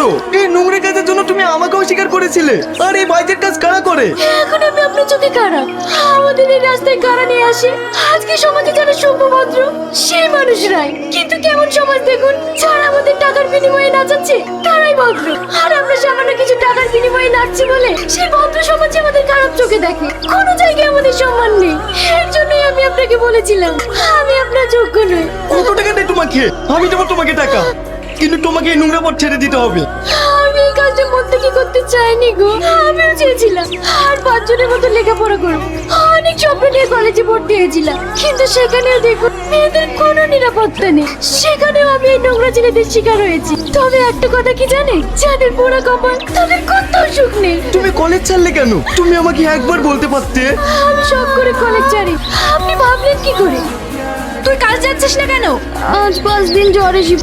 তো এই নোংরা কাজের জন্য তুমি আমাকে অস্বীকার করেছিলে। আর এই বাজের কাজ কারা করে? এখন আমি আপনার চোখে কারা? আমাদের এই রাস্তায় কারা নিয়ে আসে? আজকে সমাজে যারা সভ্যভদ্র সেই মানুষরাই, কিন্তু কেমন সমাজ দেখুন, যারা আমাদের টাকার বিনিময়ে নাচাচ্ছে তারাই ভদ্র, আর আমরা সামান্য কিছু টাকার বিনিময়ে নাচছি বলে সেই ভদ্র সমাজে আমাদের খারাপ চোখে দেখে। কোনো জায়গায় আমাদের সম্মান নেই। এর জন্যই আমি আপনাকে বলেছিলাম আমি আপনার যোগ্য নই। কত টাকা দেয় তোমাকে? আমি দেবো তোমাকে টাকা, কিন্তু তোমাকে এই নোংরা পথ ছেড়ে দিতে হবে। আমি এই কাজটা মন থেকে করতে চাইনি গো। আমিও চেয়েছিলাম আর 5 জনের মতো লেখাপড়া করব, অনেক স্বপ্ন নিয়ে কলেজে ভর্তি হয়েছিলাম, কিন্তু সেখানেও দেখুন মেয়েদের কোনো নিরাপত্তা নেই। সেখানেও আমি এই নোংরা ছেলেদের শিকার হয়েছি। তবে একটা কথা কি জানে, যাদের পোড়া কপাল তাদের কোথাও সুখ নেই। তুমি কলেজ ছাড়লে কেন? তুমি আমাকে একবার বলতে পারতে। আমি সব করে কলেজ ছাড়ি, আপনি ভাবলেন কি করে? তুই কাজ যাচ্ছিস না কেন? আজ 5 দিন জ্বর এসে